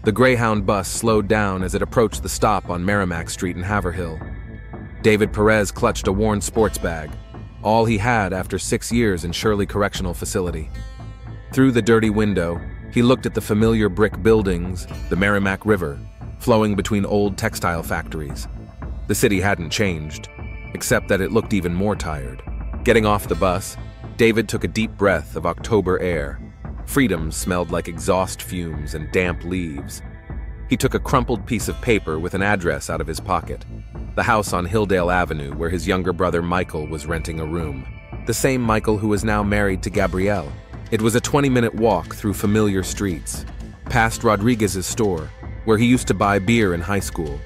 The Greyhound bus slowed down as it approached the stop on Merrimack Street in Haverhill. David Perez clutched a worn sports bag, all he had after 6 years in Shirley Correctional Facility. Through the dirty window, he looked at the familiar brick buildings, the Merrimack River, flowing between old textile factories. The city hadn't changed, except that it looked even more tired. Getting off the bus, David took a deep breath of October air. Freedom smelled like exhaust fumes and damp leaves. He took a crumpled piece of paper with an address out of his pocket. The house on Hilldale Avenue where his younger brother Michael was renting a room. The same Michael who was now married to Gabrielle. It was a 20-minute walk through familiar streets, past Rodriguez's store, where he used to buy beer in high school,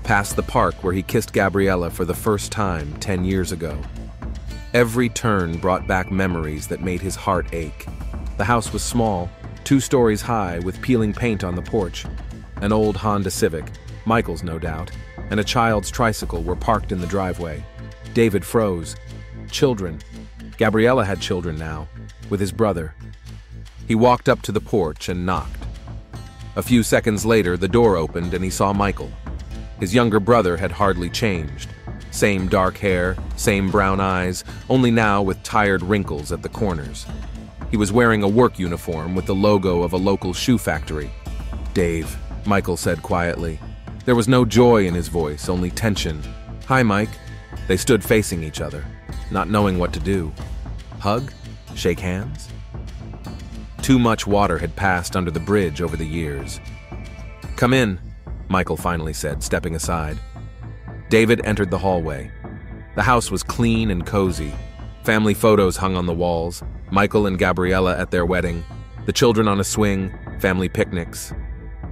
past the park where he kissed Gabriella for the first time 10 years ago. Every turn brought back memories that made his heart ache. The house was small, 2 stories high with peeling paint on the porch. An old Honda Civic, Michael's no doubt, and a child's tricycle were parked in the driveway. David froze. Children. Gabriella had children now, with his brother. He walked up to the porch and knocked. A few seconds later, the door opened and he saw Michael. His younger brother had hardly changed. Same dark hair, same brown eyes, only now with tired wrinkles at the corners. He was wearing a work uniform with the logo of a local shoe factory. "Dave," Michael said quietly. There was no joy in his voice, only tension. "Hi, Mike." They stood facing each other, not knowing what to do. Hug? Shake hands? Too much water had passed under the bridge over the years. "Come in," Michael finally said, stepping aside. David entered the hallway. The house was clean and cozy. Family photos hung on the walls, Michael and Gabriella at their wedding, the children on a swing, family picnics.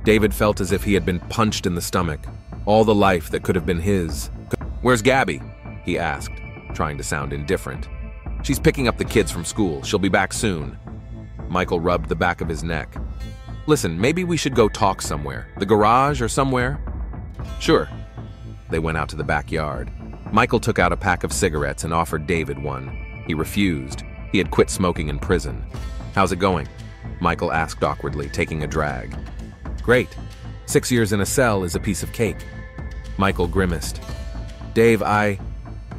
David felt as if he had been punched in the stomach, all the life that could have been his. "Where's Gabby?" he asked, trying to sound indifferent. "She's picking up the kids from school. She'll be back soon." Michael rubbed the back of his neck. "Listen, maybe we should go talk somewhere. The garage or somewhere?" "Sure." They went out to the backyard. Michael took out a pack of cigarettes and offered David one. He refused. He had quit smoking in prison. "How's it going?" Michael asked awkwardly, taking a drag. "Great. 6 years in a cell is a piece of cake." Michael grimaced. "Dave,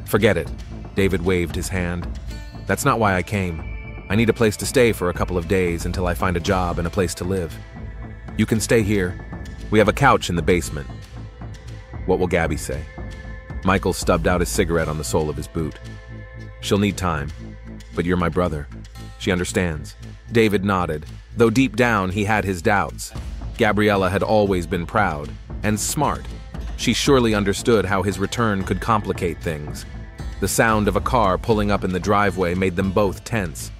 Forget it." David waved his hand. "That's not why I came. I need a place to stay for a couple of days until I find a job and a place to live. You can stay here. We have a couch in the basement." "What will Gabby say?" Michael stubbed out his cigarette on the sole of his boot. "She'll need time, but you're my brother. She understands." David nodded, though deep down he had his doubts. Gabriella had always been proud and smart. She surely understood how his return could complicate things. The sound of a car pulling up in the driveway made them both tense.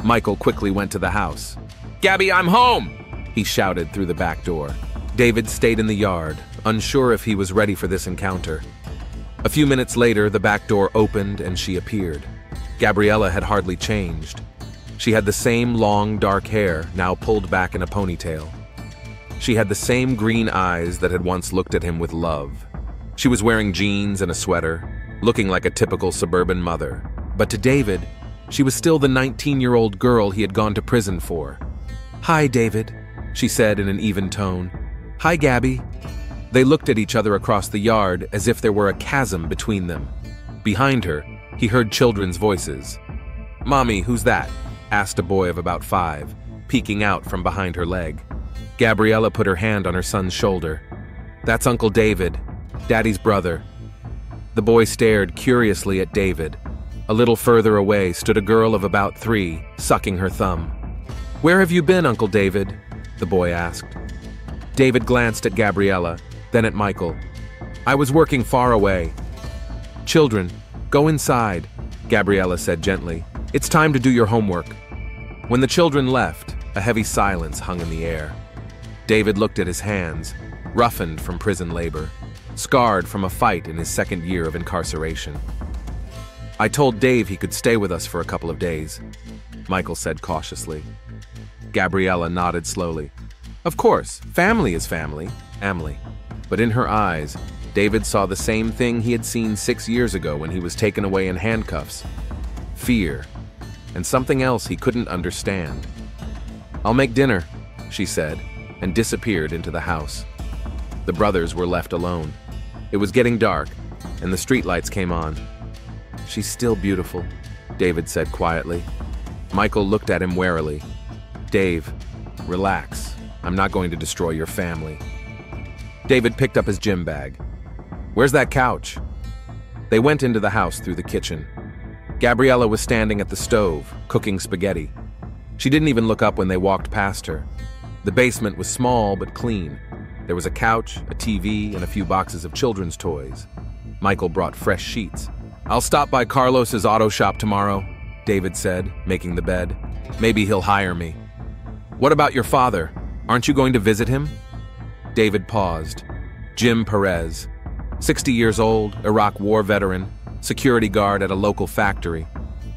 Michael quickly went to the house. "Gabby, I'm home!" he shouted through the back door. David stayed in the yard, unsure if he was ready for this encounter. A few minutes later, the back door opened and she appeared. Gabriella had hardly changed. She had the same long, dark hair, now pulled back in a ponytail. She had the same green eyes that had once looked at him with love. She was wearing jeans and a sweater, looking like a typical suburban mother. But to David, she was still the 19-year-old girl he had gone to prison for. "Hi, David," she said in an even tone. "Hi, Gabby." They looked at each other across the yard as if there were a chasm between them. Behind her, he heard children's voices. "Mommy, who's that?" asked a boy of about 5, peeking out from behind her leg. Gabriella put her hand on her son's shoulder. "That's Uncle David, Daddy's brother." The boy stared curiously at David. A little further away stood a girl of about 3, sucking her thumb. "Where have you been, Uncle David?" the boy asked. David glanced at Gabriella, then at Michael. "I was working far away." "Children, go inside," Gabriella said gently. "It's time to do your homework." When the children left, a heavy silence hung in the air. David looked at his hands, roughened from prison labor, scarred from a fight in his 2nd year of incarceration. "I told Dave he could stay with us for a couple of days," Michael said cautiously. Gabriella nodded slowly. "Of course, family is family, Emily." But in her eyes, David saw the same thing he had seen 6 years ago when he was taken away in handcuffs. Fear, and something else he couldn't understand. "I'll make dinner," she said, and disappeared into the house. The brothers were left alone. It was getting dark, and the streetlights came on. "She's still beautiful," David said quietly. Michael looked at him warily. "Dave, relax. I'm not going to destroy your family." David picked up his gym bag. "Where's that couch?" They went into the house through the kitchen. Gabriella was standing at the stove, cooking spaghetti. She didn't even look up when they walked past her. The basement was small but clean. There was a couch, a TV, and a few boxes of children's toys. Michael brought fresh sheets. "I'll stop by Carlos's auto shop tomorrow," David said, making the bed. "Maybe he'll hire me." "What about your father? Aren't you going to visit him?" David paused. Jim Perez, 60 years old, Iraq War veteran, security guard at a local factory.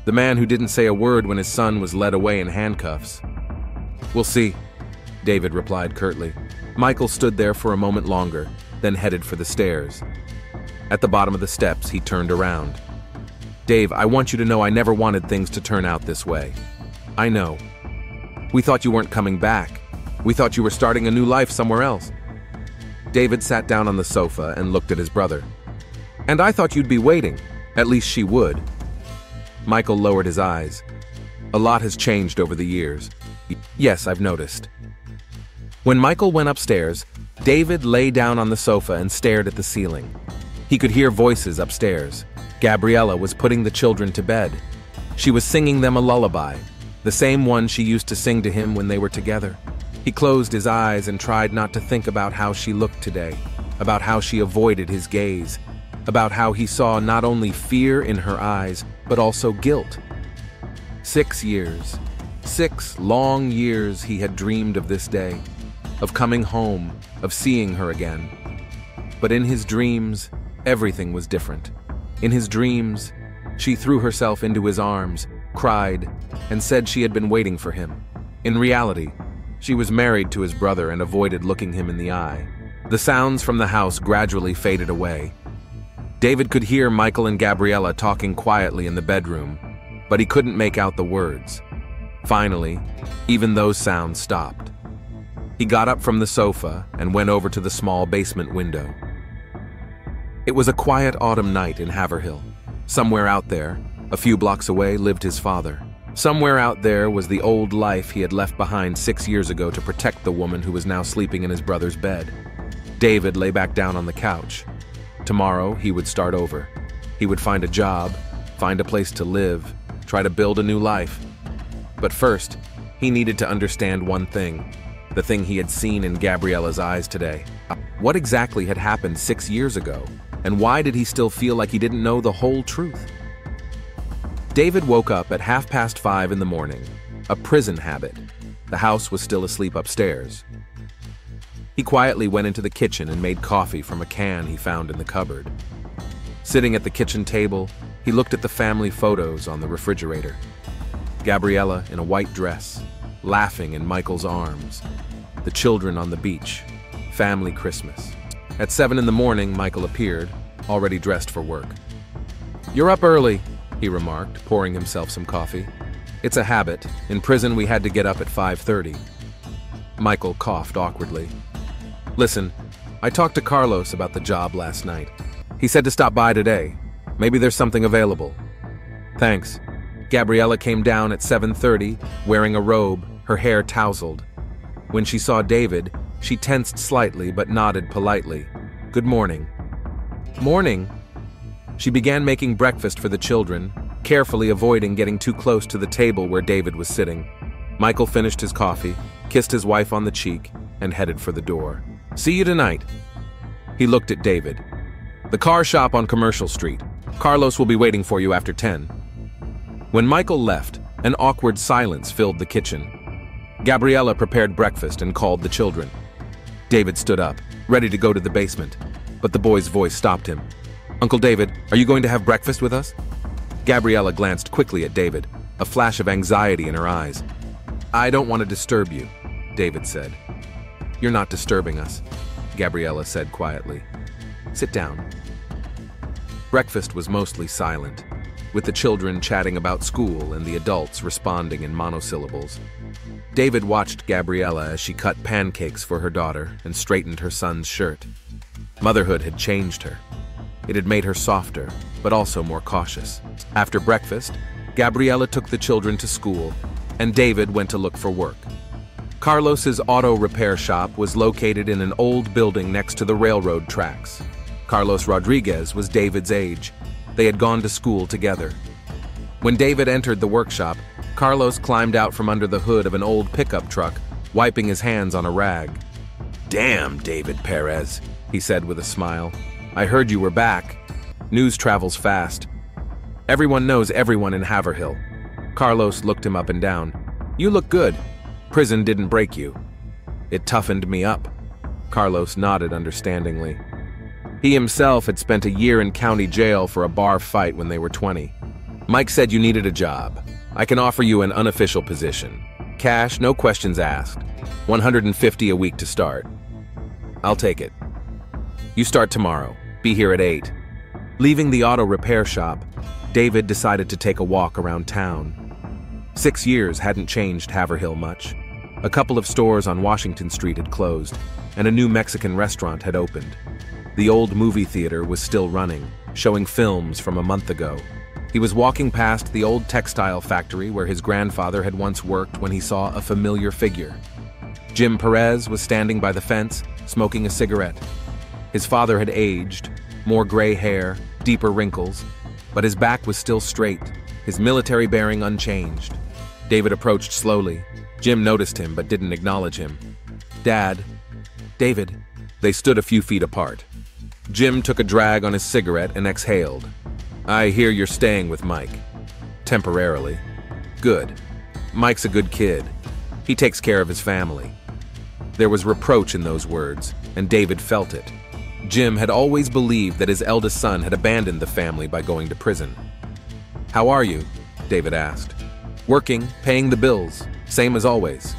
The man who didn't say a word when his son was led away in handcuffs. "We'll see," David replied curtly. Michael stood there for a moment longer, then headed for the stairs. At the bottom of the steps, he turned around. "Dave, I want you to know I never wanted things to turn out this way. I know. We thought you weren't coming back. We thought you were starting a new life somewhere else." David sat down on the sofa and looked at his brother. "And I thought you'd be waiting. At least she would." Michael lowered his eyes. "A lot has changed over the years." "Yes, I've noticed." When Michael went upstairs, David lay down on the sofa and stared at the ceiling. He could hear voices upstairs. Gabriella was putting the children to bed. She was singing them a lullaby, the same one she used to sing to him when they were together. He closed his eyes and tried not to think about how she looked today, about how she avoided his gaze, about how he saw not only fear in her eyes, but also guilt. 6 years, 6 long years he had dreamed of this day, of coming home, of seeing her again. But in his dreams, everything was different. In his dreams, she threw herself into his arms, cried, and said she had been waiting for him. In reality, she was married to his brother and avoided looking him in the eye. The sounds from the house gradually faded away. David could hear Michael and Gabriella talking quietly in the bedroom, but he couldn't make out the words. Finally, even those sounds stopped. He got up from the sofa and went over to the small basement window. It was a quiet autumn night in Haverhill. Somewhere out there, a few blocks away, lived his father. Somewhere out there was the old life he had left behind 6 years ago to protect the woman who was now sleeping in his brother's bed. David lay back down on the couch. Tomorrow, he would start over. He would find a job, find a place to live, try to build a new life. But first, he needed to understand one thing, the thing he had seen in Gabriella's eyes today. What exactly had happened 6 years ago, and why did he still feel like he didn't know the whole truth? David woke up at 5:30 in the morning, a prison habit. The house was still asleep upstairs. He quietly went into the kitchen and made coffee from a can he found in the cupboard. Sitting at the kitchen table, he looked at the family photos on the refrigerator. Gabriella in a white dress, laughing in Michael's arms. The children on the beach. Family Christmas. At 7 in the morning, Michael appeared, already dressed for work. "You're up early," he remarked, pouring himself some coffee. "It's a habit. In prison, we had to get up at 5:30. Michael coughed awkwardly. "Listen, I talked to Carlos about the job last night. He said to stop by today. Maybe there's something available." "Thanks." Gabriella came down at 7:30, wearing a robe, her hair tousled. When she saw David, she tensed slightly but nodded politely. "Good morning." "Morning." She began making breakfast for the children, carefully avoiding getting too close to the table where David was sitting. Michael finished his coffee, kissed his wife on the cheek, and headed for the door. "See you tonight." He looked at David. "The car shop on Commercial Street. Carlos will be waiting for you after 10. When Michael left, an awkward silence filled the kitchen. Gabriella prepared breakfast and called the children. David stood up, ready to go to the basement, but the boy's voice stopped him. "Uncle David, are you going to have breakfast with us?" Gabriella glanced quickly at David, a flash of anxiety in her eyes. "I don't want to disturb you," David said. "You're not disturbing us," Gabriella said quietly. "Sit down." Breakfast was mostly silent, with the children chatting about school and the adults responding in monosyllables. David watched Gabriella as she cut pancakes for her daughter and straightened her son's shirt. Motherhood had changed her. It had made her softer, but also more cautious. After breakfast, Gabriella took the children to school, and David went to look for work. Carlos's auto repair shop was located in an old building next to the railroad tracks. Carlos Rodriguez was David's age. They had gone to school together. When David entered the workshop, Carlos climbed out from under the hood of an old pickup truck, wiping his hands on a rag. "Damn, David Perez," he said with a smile. "I heard you were back. News travels fast. Everyone knows everyone in Haverhill." Carlos looked him up and down. "You look good. Prison didn't break you." "It toughened me up." Carlos nodded understandingly. He himself had spent a year in county jail for a bar fight when they were 20. "Mike said you needed a job. I can offer you an unofficial position. Cash, no questions asked. $150 a week to start." "I'll take it." "You start tomorrow. Be here at 8. Leaving the auto repair shop, David decided to take a walk around town. 6 years hadn't changed Haverhill much. A couple of stores on Washington Street had closed, and a new Mexican restaurant had opened. The old movie theater was still running, showing films from a month ago. He was walking past the old textile factory where his grandfather had once worked when he saw a familiar figure. Jim Perez was standing by the fence, smoking a cigarette. His father had aged, more gray hair, deeper wrinkles, but his back was still straight, his military bearing unchanged. David approached slowly. Jim noticed him but didn't acknowledge him. "Dad." "David." They stood a few feet apart. Jim took a drag on his cigarette and exhaled. "I hear you're staying with Mike." "Temporarily." "Good. Mike's a good kid. He takes care of his family." There was reproach in those words, and David felt it. Jim had always believed that his eldest son had abandoned the family by going to prison. "How are you?" David asked. "Working, paying the bills, same as always."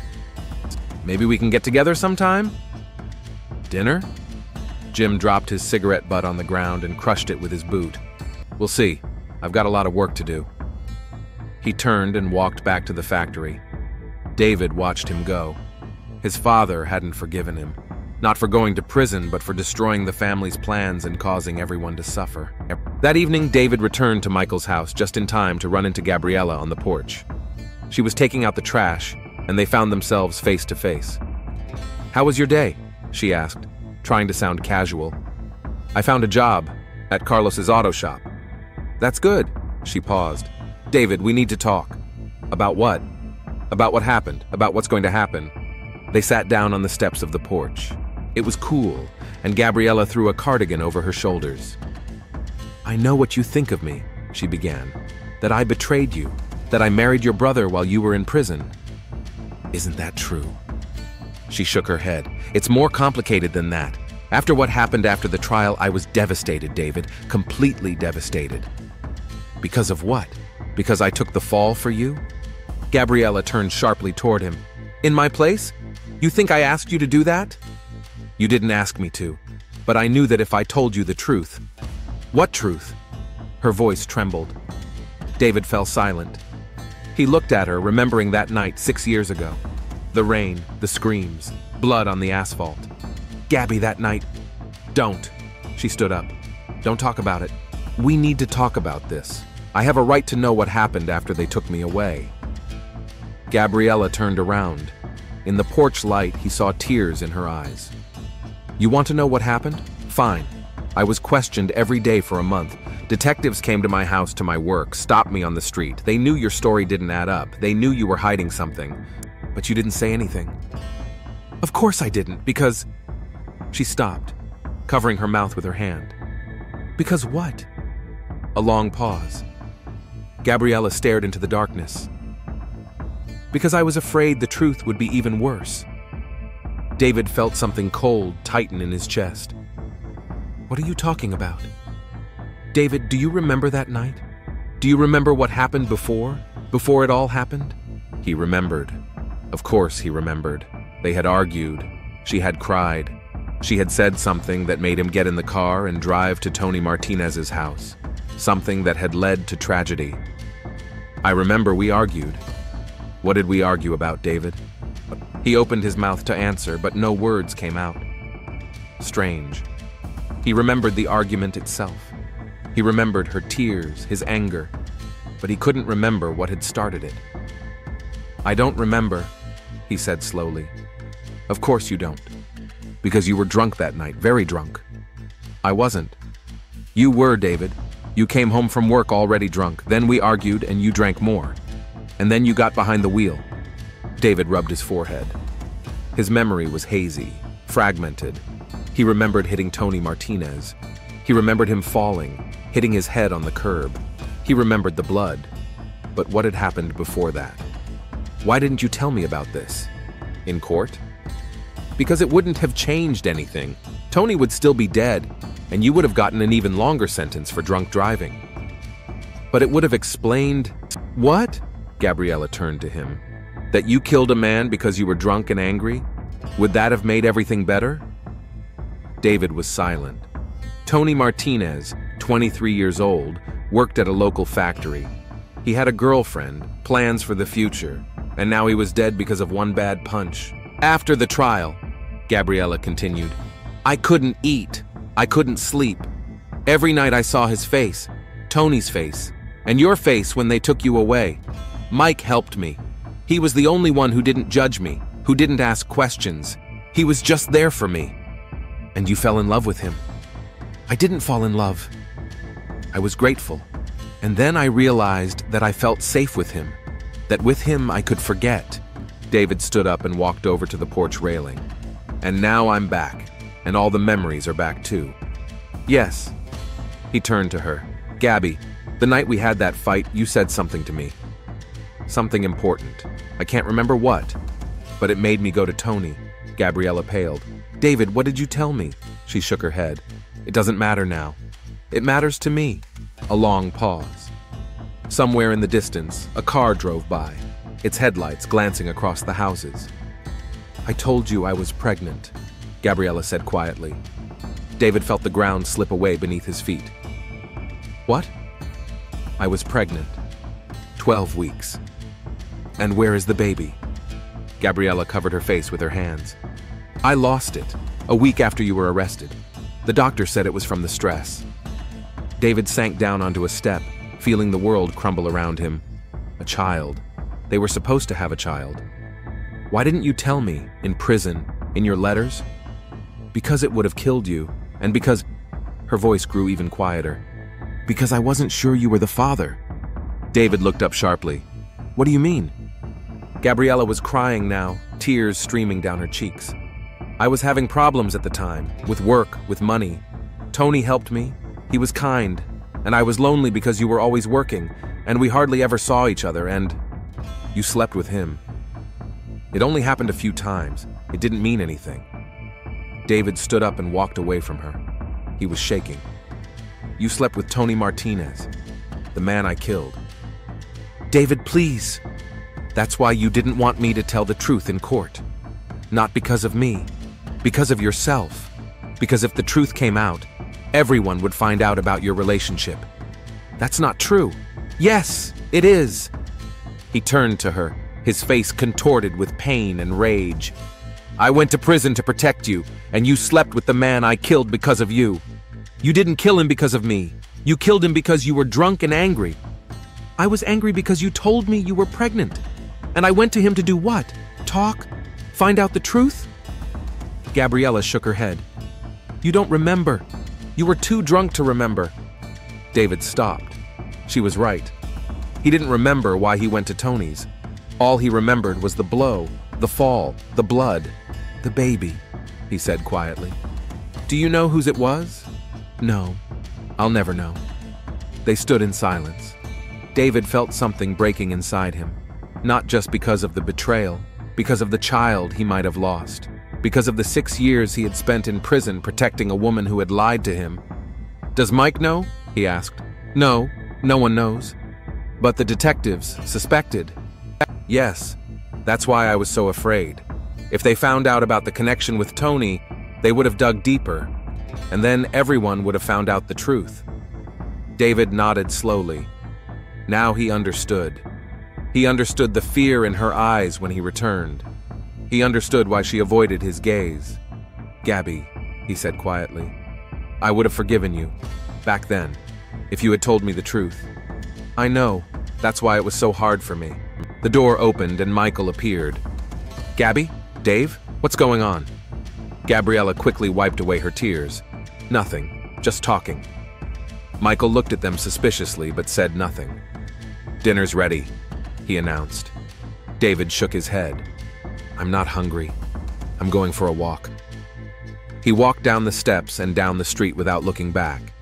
"Maybe we can get together sometime?" "Dinner?" Jim dropped his cigarette butt on the ground and crushed it with his boot. "We'll see. I've got a lot of work to do." He turned and walked back to the factory. David watched him go. His father hadn't forgiven him. Not for going to prison, but for destroying the family's plans and causing everyone to suffer. That evening, David returned to Michael's house just in time to run into Gabriella on the porch. She was taking out the trash, and they found themselves face to face. "How was your day?" she asked, trying to sound casual. "I found a job at Carlos's auto shop." "That's good." She paused. "David, we need to talk." "About what?" "About what happened, about what's going to happen." They sat down on the steps of the porch. It was cool, and Gabriella threw a cardigan over her shoulders. "I know what you think of me," she began. "That I betrayed you, that I married your brother while you were in prison." "Isn't that true?" She shook her head. "It's more complicated than that. After what happened after the trial, I was devastated, David, completely devastated." "Because of what? Because I took the fall for you?" Gabriella turned sharply toward him. "In my place? You think I asked you to do that?" "You didn't ask me to, but I knew that if I told you the truth." "What truth?" Her voice trembled. David fell silent. He looked at her, remembering that night 6 years ago. The rain, the screams, blood on the asphalt. "Gabby, that night..." "Don't." She stood up. "Don't talk about it. We need to talk about this. I have a right to know what happened after they took me away." Gabriella turned around. In the porch light, he saw tears in her eyes. "You want to know what happened? Fine. I was questioned every day for a month. Detectives came to my house to my work, stopped me on the street. They knew your story didn't add up. They knew you were hiding something. But you didn't say anything." "Of course I didn't, because..." She stopped, covering her mouth with her hand. "Because what?" A long pause. Gabriella stared into the darkness. "Because I was afraid the truth would be even worse." David felt something cold tighten in his chest. "What are you talking about?" "David, do you remember that night? Do you remember what happened before it all happened?" He remembered. Of course he remembered. They had argued. She had cried. She had said something that made him get in the car and drive to Tony Martinez's house. Something that had led to tragedy. "I remember we argued." "What did we argue about, David?" He opened his mouth to answer, but no words came out. Strange. He remembered the argument itself. He remembered her tears, his anger, but he couldn't remember what had started it. "I don't remember," he said slowly. "Of course you don't. Because you were drunk that night, very drunk." "I wasn't." "You were, David. You came home from work already drunk. Then we argued and you drank more. And then you got behind the wheel." David rubbed his forehead. His memory was hazy, fragmented. He remembered hitting Tony Martinez. He remembered him falling, hitting his head on the curb. He remembered the blood. But what had happened before that? "Why didn't you tell me about this?" "In court?" "Because it wouldn't have changed anything. Tony would still be dead, and you would have gotten an even longer sentence for drunk driving." "But it would have explained—" "What?" Gabriella turned to him. "That you killed a man because you were drunk and angry? Would that have made everything better?" David was silent. Tony Martinez, 23 years old, worked at a local factory. He had a girlfriend, plans for the future, and now he was dead because of one bad punch. "After the trial," Gabriella continued, "I couldn't eat. I couldn't sleep. Every night I saw his face, Tony's face, and your face when they took you away. Mike helped me. He was the only one who didn't judge me, who didn't ask questions. He was just there for me." "And you fell in love with him?" "I didn't fall in love. I was grateful. And then I realized that I felt safe with him, that with him I could forget." David stood up and walked over to the porch railing. "And now I'm back, and all the memories are back too." "Yes." He turned to her. "Gabby, the night we had that fight, you said something to me. Something important. I can't remember what, but it made me go to Tony." Gabriella paled. "David, what did you tell me?" She shook her head. "It doesn't matter now. It matters to me." A long pause. Somewhere in the distance, a car drove by, its headlights glancing across the houses. "I told you I was pregnant," Gabriella said quietly. David felt the ground slip away beneath his feet. "What?" "I was pregnant. 12 weeks. And where is the baby?" Gabriella covered her face with her hands. "I lost it, a week after you were arrested. The doctor said it was from the stress." David sank down onto a step, feeling the world crumble around him. A child. They were supposed to have a child. "Why didn't you tell me, in prison, in your letters?" "Because it would have killed you, and because—" Her voice grew even quieter. "Because I wasn't sure you were the father." David looked up sharply. "What do you mean?" Gabriella was crying now, tears streaming down her cheeks. "I was having problems at the time, with work, with money. Tony helped me. He was kind, and I was lonely because you were always working, and we hardly ever saw each other, and you slept with him. It only happened a few times. It didn't mean anything." David stood up and walked away from her. He was shaking. "You slept with Tony Martinez, the man I killed." "David, please. That's why you didn't want me to tell the truth in court. Not because of me, because of yourself. Because if the truth came out, everyone would find out about your relationship." "That's not true." "Yes, it is." He turned to her, his face contorted with pain and rage. "I went to prison to protect you, and you slept with the man I killed because of you. You didn't kill him because of me. You killed him because you were drunk and angry." "I was angry because you told me you were pregnant. And I went to him to do what? Talk? Find out the truth?" Gabriella shook her head. "You don't remember. You were too drunk to remember." David stopped. She was right. He didn't remember why he went to Tony's. All he remembered was the blow, the fall, the blood, the baby, he said quietly. "Do you know whose it was?" "No. I'll never know." They stood in silence. David felt something breaking inside him, not just because of the betrayal, because of the child he might have lost, because of the 6 years he had spent in prison protecting a woman who had lied to him. "Does Mike know?" he asked. "No, no one knows. But the detectives suspected." "Yes, that's why I was so afraid. If they found out about the connection with Tony, they would have dug deeper, and then everyone would have found out the truth." David nodded slowly. Now he understood. He understood the fear in her eyes when he returned. He understood why she avoided his gaze. "Gabby," he said quietly, "I would have forgiven you, back then, if you had told me the truth. I know, that's why it was so hard for me." The door opened and Michael appeared. "Gabby? Dave? What's going on?" Gabriella quickly wiped away her tears. "Nothing, just talking." Michael looked at them suspiciously but said nothing. "Dinner's ready," he announced. David shook his head. "I'm not hungry. I'm going for a walk." He walked down the steps and down the street without looking back.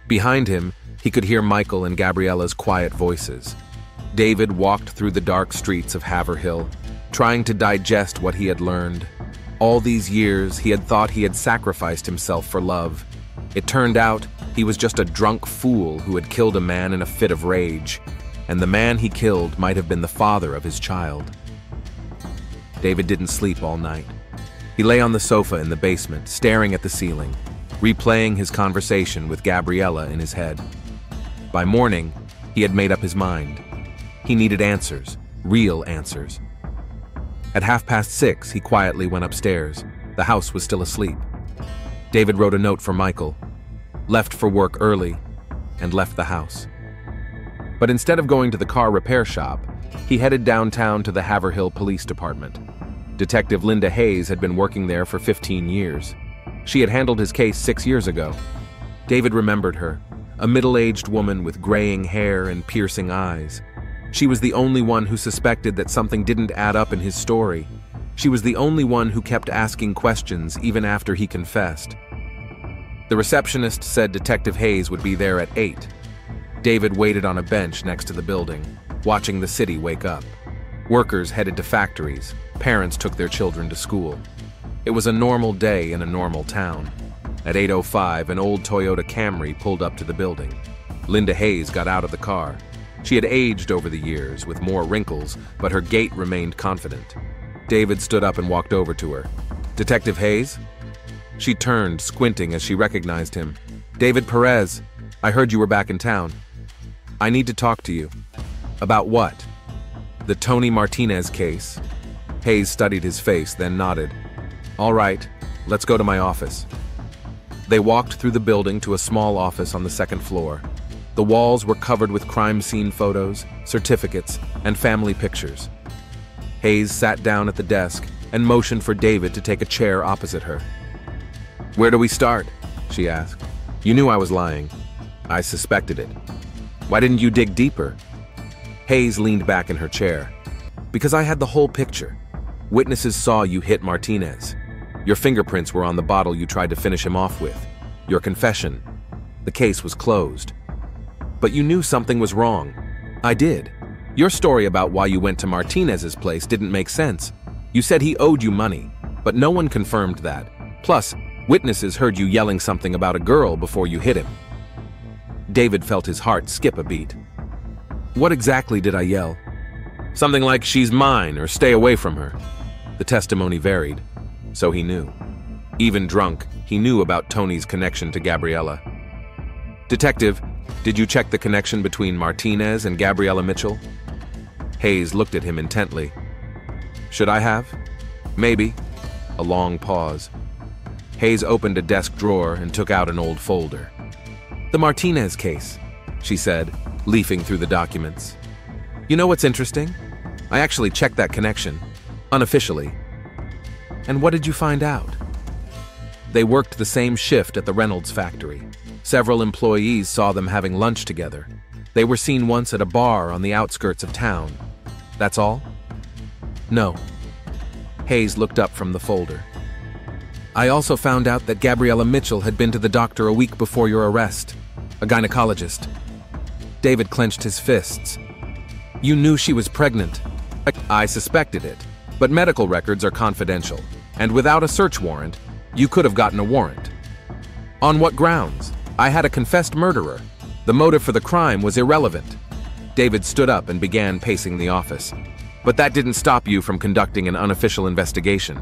Behind him, he could hear Michael and Gabriella's quiet voices. David walked through the dark streets of Haverhill, trying to digest what he had learned. All these years, he had thought he had sacrificed himself for love. It turned out he was just a drunk fool who had killed a man in a fit of rage, and the man he killed might have been the father of his child. David didn't sleep all night. He lay on the sofa in the basement, staring at the ceiling, replaying his conversation with Gabriella in his head. By morning, he had made up his mind. He needed answers, real answers. At 6:30, he quietly went upstairs. The house was still asleep. David wrote a note for Michael, left for work early, and left the house. But instead of going to the car repair shop, he headed downtown to the Haverhill Police Department. Detective Linda Hayes had been working there for 15 years. She had handled his case 6 years ago. David remembered her, a middle-aged woman with graying hair and piercing eyes. She was the only one who suspected that something didn't add up in his story. She was the only one who kept asking questions even after he confessed. The receptionist said Detective Hayes would be there at 8. David waited on a bench next to the building, watching the city wake up. Workers headed to factories. Parents took their children to school. It was a normal day in a normal town. At 8:05, an old Toyota Camry pulled up to the building. Linda Hayes got out of the car. She had aged over the years, with more wrinkles, but her gait remained confident. David stood up and walked over to her. "Detective Hayes?" She turned, squinting as she recognized him. "David Perez, I heard you were back in town. I need to talk to you." "About what?" "The Tony Martinez case." Hayes studied his face, then nodded. "All right, let's go to my office." They walked through the building to a small office on the second floor. The walls were covered with crime scene photos, certificates, and family pictures. Hayes sat down at the desk and motioned for David to take a chair opposite her. "Where do we start?" she asked. "You knew I was lying." "I suspected it." "Why didn't you dig deeper?" Hayes leaned back in her chair. "Because I had the whole picture. Witnesses saw you hit Martinez. Your fingerprints were on the bottle you tried to finish him off with. Your confession. The case was closed. But you knew something was wrong." "I did. Your story about why you went to Martinez's place didn't make sense. You said he owed you money, but no one confirmed that. Plus, witnesses heard you yelling something about a girl before you hit him." David felt his heart skip a beat. "What exactly did I yell?" "Something like 'she's mine' or 'stay away from her.'" The testimony varied, so he knew. Even drunk, he knew about Tony's connection to Gabriella. "Detective, did you check the connection between Martinez and Gabriella Mitchell?" Hayes looked at him intently. "Should I have?" "Maybe." A long pause. Hayes opened a desk drawer and took out an old folder. "The Martinez case," she said, leafing through the documents. "You know what's interesting? I actually checked that connection, unofficially." "And what did you find out?" They worked the same shift at the Reynolds factory. Several employees saw them having lunch together. They were seen once at a bar on the outskirts of town. That's all? No. Hayes looked up from the folder. "I also found out that Gabriella Mitchell had been to the doctor a week before your arrest, a gynecologist." David clenched his fists. "You knew she was pregnant." "I suspected it, but medical records are confidential, and without a search warrant, you could have gotten a warrant." "On what grounds? I had a confessed murderer. The motive for the crime was irrelevant." David stood up and began pacing the office. "But that didn't stop you from conducting an unofficial investigation."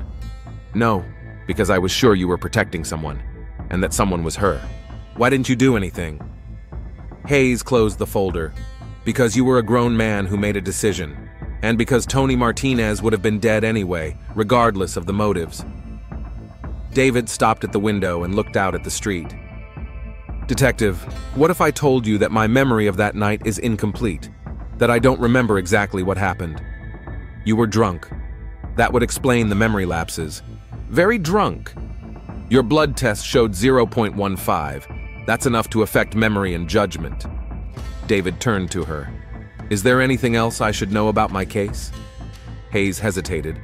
"No, because I was sure you were protecting someone, and that someone was her." "Why didn't you do anything?" Hayes closed the folder. "Because you were a grown man who made a decision, And because Tony Martinez would have been dead anyway, regardless of the motives. David stopped at the window and looked out at the street. Detective, what if I told you that my memory of that night is incomplete? That I don't remember exactly what happened? You were drunk. That would explain the memory lapses. Very drunk. Your blood test showed 0.15. That's enough to affect memory and judgment. David turned to her. Is there anything else I should know about my case? Hayes hesitated,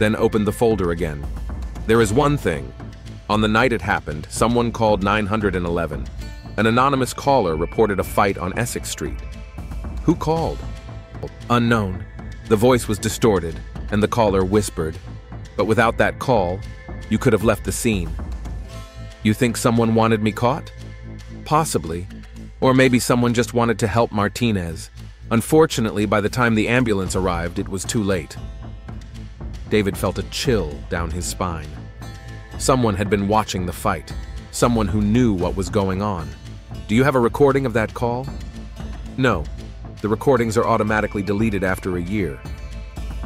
then opened the folder again. There is one thing. On the night it happened, someone called 911. An anonymous caller reported a fight on Essex Street. Who called? Unknown. The voice was distorted, and the caller whispered. But without that call, you could have left the scene. You think someone wanted me caught? Possibly. Or maybe someone just wanted to help Martinez. Unfortunately, by the time the ambulance arrived, it was too late. David felt a chill down his spine. Someone had been watching the fight. Someone who knew what was going on. Do you have a recording of that call? No. The recordings are automatically deleted after a year.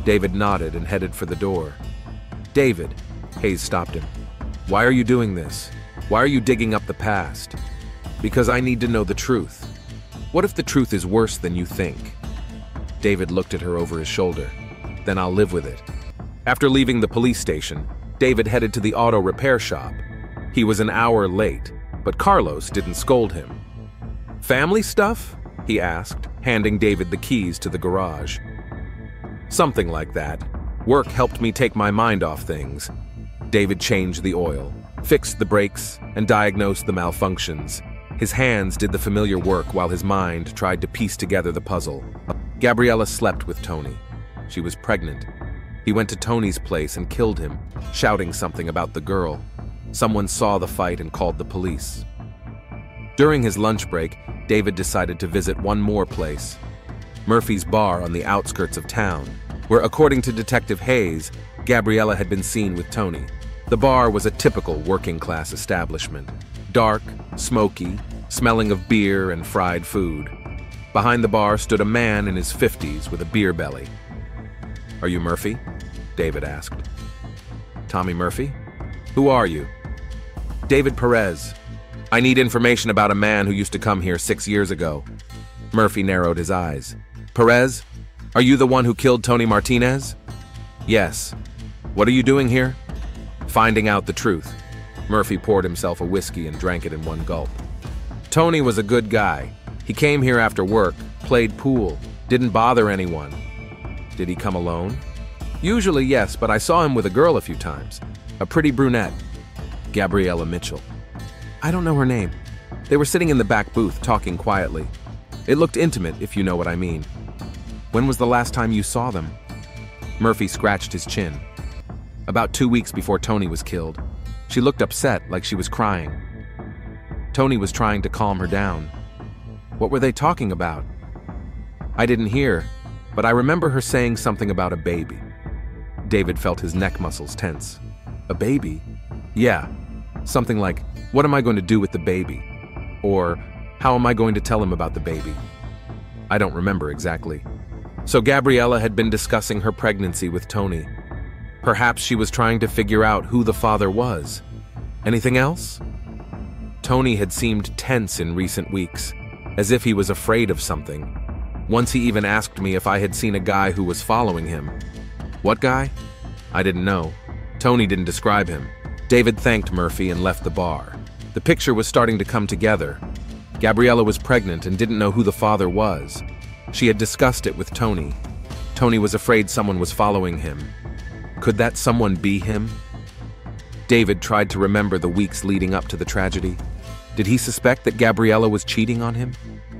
David nodded and headed for the door. David, Hayes stopped him. Why are you doing this? Why are you digging up the past? Because I need to know the truth. What if the truth is worse than you think? David looked at her over his shoulder. Then I'll live with it. After leaving the police station, David headed to the auto repair shop. He was an hour late, but Carlos didn't scold him. Family stuff? He asked, handing David the keys to the garage. Something like that. Work helped me take my mind off things. David changed the oil, fixed the brakes, and diagnosed the malfunctions. His hands did the familiar work while his mind tried to piece together the puzzle. Gabriella slept with Tony. She was pregnant. He went to Tony's place and killed him, shouting something about the girl. Someone saw the fight and called the police. During his lunch break, David decided to visit one more place, Murphy's bar on the outskirts of town, where, according to Detective Hayes, Gabriella had been seen with Tony. The bar was a typical working-class establishment. Dark, smoky, smelling of beer and fried food. Behind the bar stood a man in his 50s with a beer belly. Are you Murphy? David asked. Tommy Murphy? Who are you? David Perez. I need information about a man who used to come here 6 years ago. Murphy narrowed his eyes. Perez, are you the one who killed Tony Martinez? Yes. What are you doing here? Finding out the truth. Murphy poured himself a whiskey and drank it in one gulp. Tony was a good guy. He came here after work, played pool, didn't bother anyone. Did he come alone? Usually yes, but I saw him with a girl a few times. A pretty brunette. Gabriella Mitchell. I don't know her name. They were sitting in the back booth, talking quietly. It looked intimate, if you know what I mean. When was the last time you saw them? Murphy scratched his chin. About 2 weeks before Tony was killed. She looked upset, like she was crying. Tony was trying to calm her down. What were they talking about? I didn't hear, but I remember her saying something about a baby. David felt his neck muscles tense. A baby? Yeah. Something like, what am I going to do with the baby? Or, how am I going to tell him about the baby? I don't remember exactly. So Gabriella had been discussing her pregnancy with Tony. Perhaps she was trying to figure out who the father was. Anything else? Tony had seemed tense in recent weeks, as if he was afraid of something. Once he even asked me if I had seen a guy who was following him. What guy? I didn't know. Tony didn't describe him. David thanked Murphy and left the bar. The picture was starting to come together. Gabriella was pregnant and didn't know who the father was. She had discussed it with Tony. Tony was afraid someone was following him. Could that someone be him? David tried to remember the weeks leading up to the tragedy. Did he suspect that Gabriella was cheating on him?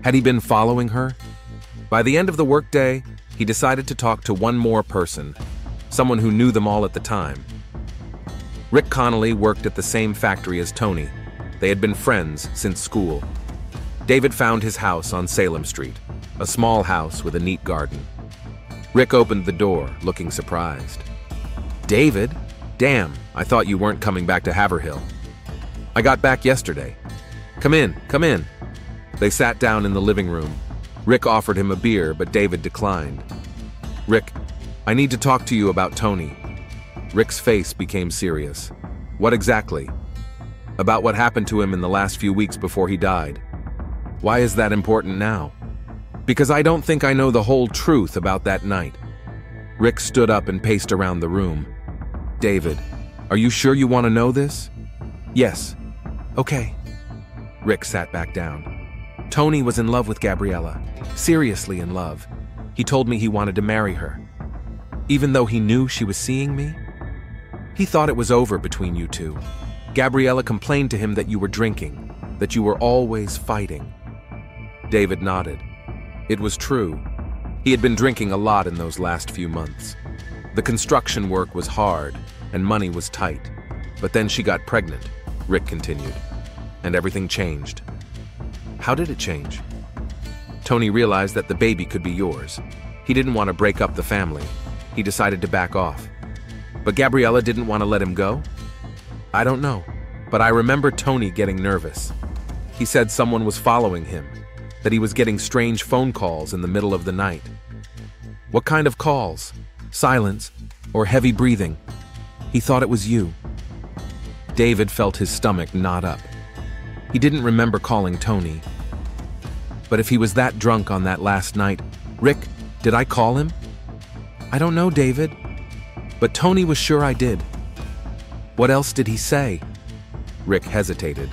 Had he been following her? By the end of the workday, he decided to talk to one more person, someone who knew them all at the time. Rick Connolly worked at the same factory as Tony. They had been friends since school. David found his house on Salem Street, a small house with a neat garden. Rick opened the door, looking surprised. David? Damn, I thought you weren't coming back to Haverhill. I got back yesterday. Come in, come in. They sat down in the living room. Rick offered him a beer, but David declined. Rick, I need to talk to you about Tony. Rick's face became serious. What exactly? About what happened to him in the last few weeks before he died. Why is that important now? Because I don't think I know the whole truth about that night. Rick stood up and paced around the room. David, are you sure you want to know this? Yes. Okay. Rick sat back down. Tony was in love with Gabriella. Seriously in love. He told me he wanted to marry her. Even though he knew she was seeing me? He thought it was over between you two. Gabriella complained to him that you were drinking, that you were always fighting. David nodded. It was true. He had been drinking a lot in those last few months. The construction work was hard, and money was tight. But then she got pregnant, Rick continued, and everything changed. How did it change? Tony realized that the baby could be yours. He didn't want to break up the family. He decided to back off. But Gabriella didn't want to let him go? I don't know, but I remember Tony getting nervous. He said someone was following him, that he was getting strange phone calls in the middle of the night. What kind of calls? Silence or heavy breathing? He thought it was you. David felt his stomach knot up. He didn't remember calling Tony. But if he was that drunk on that last night, Rick, did I call him? I don't know, David. But Tony was sure I did. What else did he say? Rick hesitated.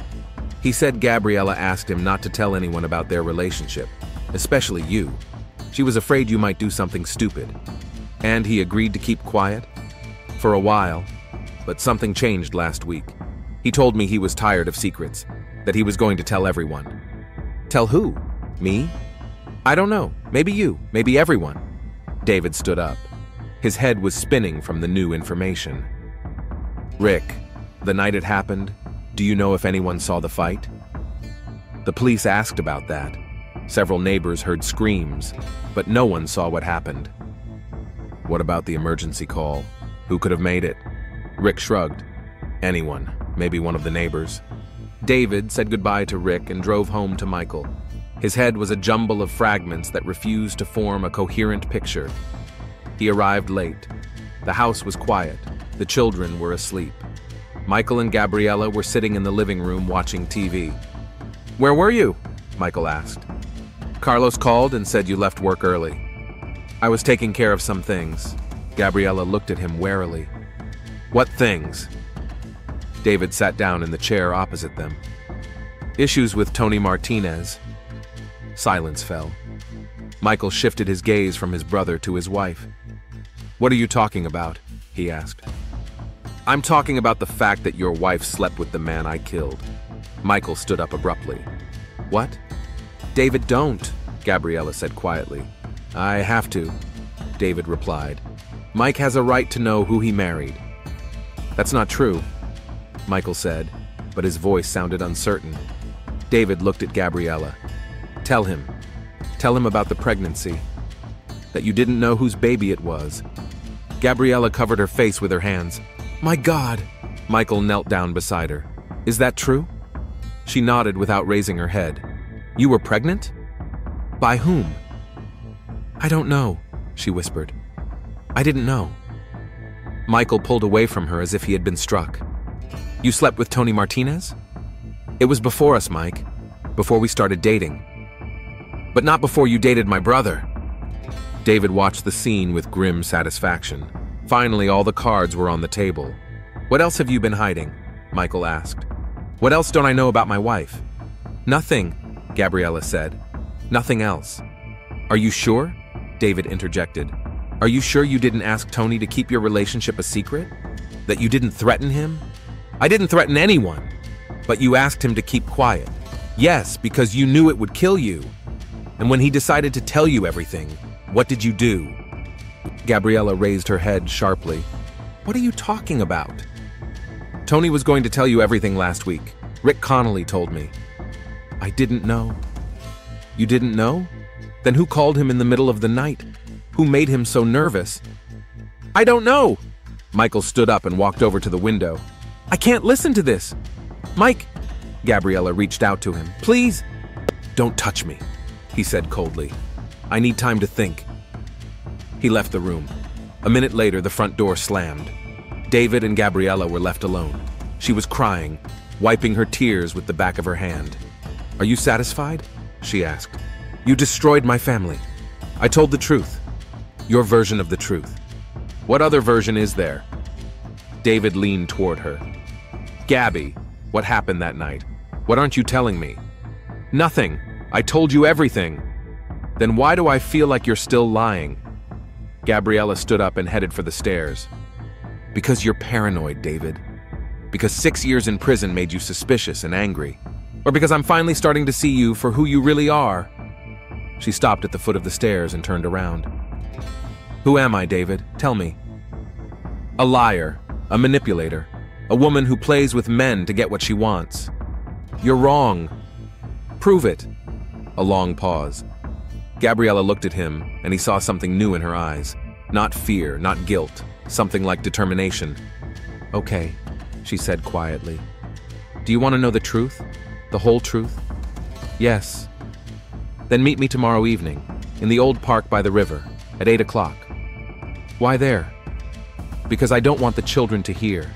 He said Gabriella asked him not to tell anyone about their relationship, especially you. She was afraid you might do something stupid. And he agreed to keep quiet? For a while, but something changed last week. He told me he was tired of secrets, that he was going to tell everyone. Tell who? Me? I don't know. Maybe you, maybe everyone. David stood up. His head was spinning from the new information. Rick, the night it happened, do you know if anyone saw the fight? The police asked about that. Several neighbors heard screams, but no one saw what happened. What about the emergency call? Who could have made it? Rick shrugged. Anyone, maybe one of the neighbors. David said goodbye to Rick and drove home to Michael. His head was a jumble of fragments that refused to form a coherent picture. He arrived late. The house was quiet. The children were asleep. Michael and Gabriella were sitting in the living room watching TV. Where were you? Michael asked. Carlos called and said you left work early. I was taking care of some things. Gabriella looked at him warily. What things? David sat down in the chair opposite them. Issues with Tony Martinez. Silence fell. Michael shifted his gaze from his brother to his wife. What are you talking about? He asked. I'm talking about the fact that your wife slept with the man I killed. Michael stood up abruptly. What? David, don't, Gabriella said quietly. I have to, David replied. Mike has a right to know who he married. That's not true, Michael said, but his voice sounded uncertain. David looked at Gabriella. Tell him about the pregnancy, that you didn't know whose baby it was. Gabriella covered her face with her hands. My God! Michael knelt down beside her. Is that true? She nodded without raising her head. You were pregnant? By whom? I don't know, she whispered. I didn't know. Michael pulled away from her as if he had been struck. You slept with Tony Martinez? It was before us, Mike. Before we started dating. But not before you dated my brother. David watched the scene with grim satisfaction. Finally, all the cards were on the table. What else have you been hiding? Michael asked. What else don't I know about my wife? Nothing, Gabriella said. Nothing else. Are you sure? David interjected. Are you sure you didn't ask Tony to keep your relationship a secret? That you didn't threaten him? I didn't threaten anyone. But you asked him to keep quiet. Yes, because you knew it would kill you. And when he decided to tell you everything, what did you do? Gabriella raised her head sharply. What are you talking about? Tony was going to tell you everything last week. Rick Connolly told me. I didn't know. You didn't know? Then who called him in the middle of the night? Who made him so nervous? I don't know. Michael stood up and walked over to the window. I can't listen to this. Mike, Gabriella reached out to him. Please. Don't touch me, he said coldly. I need time to think. He left the room. A minute later, the front door slammed. David and Gabriella were left alone. She was crying, wiping her tears with the back of her hand. "Are you satisfied?" she asked. "You destroyed my family. I told the truth. Your version of the truth. What other version is there?" David leaned toward her. "Gabby, what happened that night? What aren't you telling me?" "Nothing. I told you everything." "Then why do I feel like you're still lying?" Gabriella stood up and headed for the stairs. "Because you're paranoid, David. Because 6 years in prison made you suspicious and angry. Or because I'm finally starting to see you for who you really are." She stopped at the foot of the stairs and turned around. "Who am I, David? Tell me." "A liar, a manipulator, a woman who plays with men to get what she wants." "You're wrong." "Prove it." A long pause. Gabriella looked at him, and he saw something new in her eyes. Not fear, not guilt, something like determination. "Okay," she said quietly. "Do you want to know the truth? The whole truth?" "Yes." "Then meet me tomorrow evening, in the old park by the river, at 8 o'clock. "Why there?" "Because I don't want the children to hear,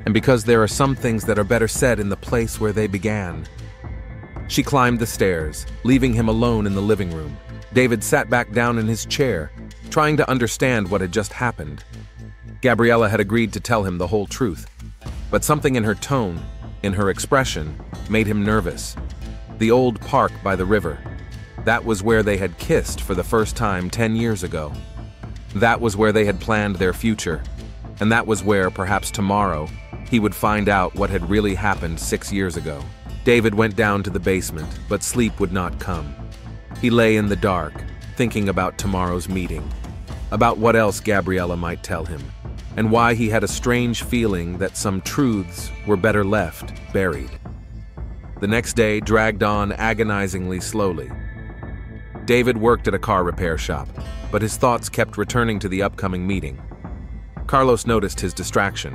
and because there are some things that are better said in the place where they began." She climbed the stairs, leaving him alone in the living room. David sat back down in his chair, trying to understand what had just happened. Gabriella had agreed to tell him the whole truth, but something in her tone, in her expression, made him nervous. The old park by the river. That was where they had kissed for the first time 10 years ago. That was where they had planned their future, and that was where, perhaps tomorrow, he would find out what had really happened 6 years ago. David went down to the basement, but sleep would not come. He lay in the dark, thinking about tomorrow's meeting, about what else Gabriella might tell him, and why he had a strange feeling that some truths were better left buried. The next day dragged on agonizingly slowly. David worked at a car repair shop, but his thoughts kept returning to the upcoming meeting. Carlos noticed his distraction.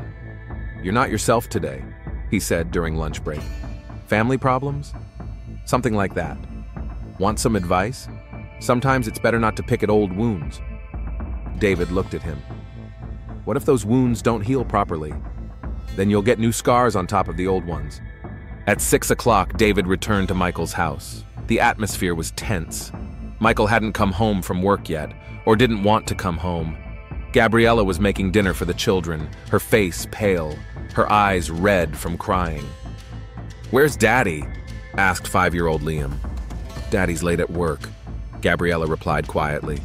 "You're not yourself today," he said during lunch break. "Family problems?" "Something like that." "Want some advice? Sometimes it's better not to pick at old wounds." David looked at him. "What if those wounds don't heal properly? Then you'll get new scars on top of the old ones." At 6 o'clock, David returned to Michael's house. The atmosphere was tense. Michael hadn't come home from work yet, or didn't want to come home. Gabriella was making dinner for the children, her face pale, her eyes red from crying. "Where's Daddy?" asked 5-year-old Liam. "Daddy's late at work," Gabriella replied quietly.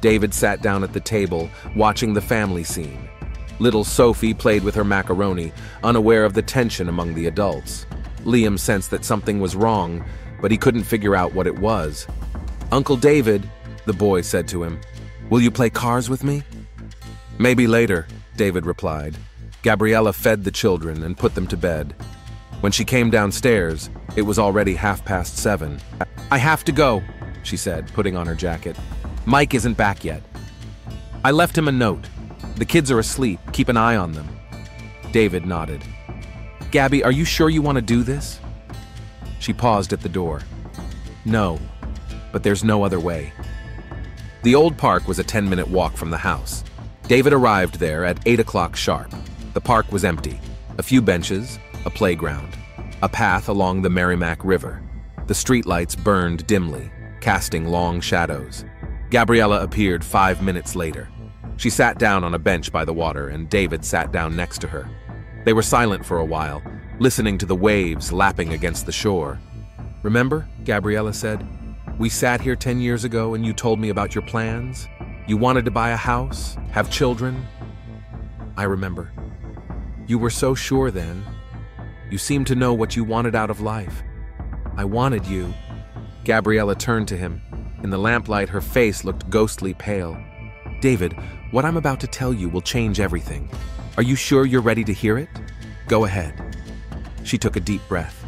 David sat down at the table, watching the family scene. Little Sophie played with her macaroni, unaware of the tension among the adults. Liam sensed that something was wrong, but he couldn't figure out what it was. "Uncle David," the boy said to him, "will you play cars with me?" "Maybe later," David replied. Gabriella fed the children and put them to bed. When she came downstairs, it was already 7:30. "I have to go," she said, putting on her jacket. "Mike isn't back yet. I left him a note. The kids are asleep. Keep an eye on them." David nodded. "Gabby, are you sure you want to do this?" She paused at the door. "No, but there's no other way." The old park was a 10-minute walk from the house. David arrived there at 8 o'clock sharp. The park was empty. A few benches, a playground, a path along the Merrimack River. The streetlights burned dimly, casting long shadows. Gabriella appeared 5 minutes later. She sat down on a bench by the water, and David sat down next to her. They were silent for a while, listening to the waves lapping against the shore. "Remember," Gabriella said, "we sat here 10 years ago and you told me about your plans? You wanted to buy a house, have children?" "I remember. You were so sure then. You seemed to know what you wanted out of life. I wanted you." Gabriella turned to him. In the lamplight, her face looked ghostly pale. "David, what I'm about to tell you will change everything. Are you sure you're ready to hear it? Go ahead." She took a deep breath.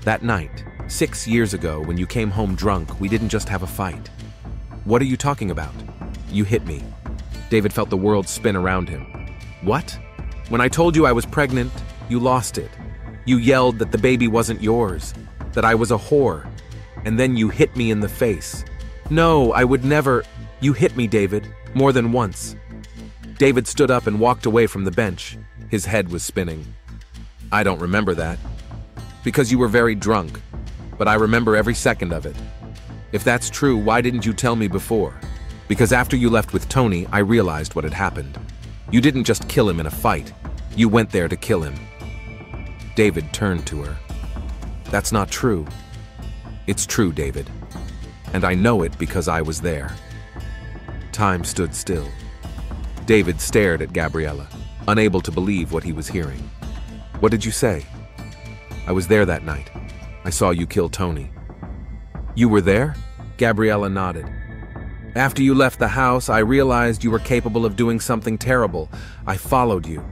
"That night, 6 years ago, when you came home drunk, we didn't just have a fight." "What are you talking about?" "You hit me." David felt the world spin around him. "What?" "When I told you I was pregnant, you lost it. You yelled that the baby wasn't yours, that I was a whore, and then you hit me in the face." "No, I would never." "You hit me, David, more than once. David stood up and walked away from the bench. His head was spinning. I don't remember that. Because you were very drunk, but I remember every second of it. If that's true, why didn't you tell me before? Because after you left with Tony, I realized what had happened. You didn't just kill him in a fight. You went there to kill him. David turned to her. That's not true. It's true, David. And I know it because I was there. Time stood still. David stared at Gabriella, unable to believe what he was hearing. What did you say? I was there that night. I saw you kill Tony. You were there? Gabriella nodded. After you left the house, I realized you were capable of doing something terrible. I followed you.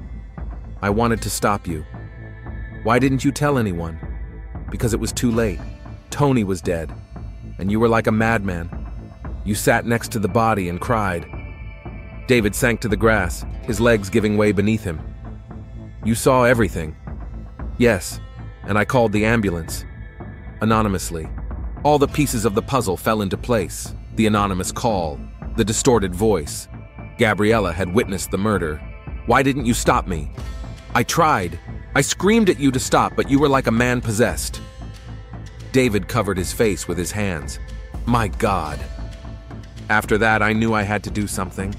I wanted to stop you. Why didn't you tell anyone? Because it was too late. Tony was dead, and you were like a madman. You sat next to the body and cried. David sank to the grass, his legs giving way beneath him. You saw everything. Yes, and I called the ambulance. Anonymously. All the pieces of the puzzle fell into place. The anonymous call, the distorted voice. Gabriella had witnessed the murder. Why didn't you stop me? I tried. I screamed at you to stop, but you were like a man possessed. David covered his face with his hands. My God. After that, I knew I had to do something.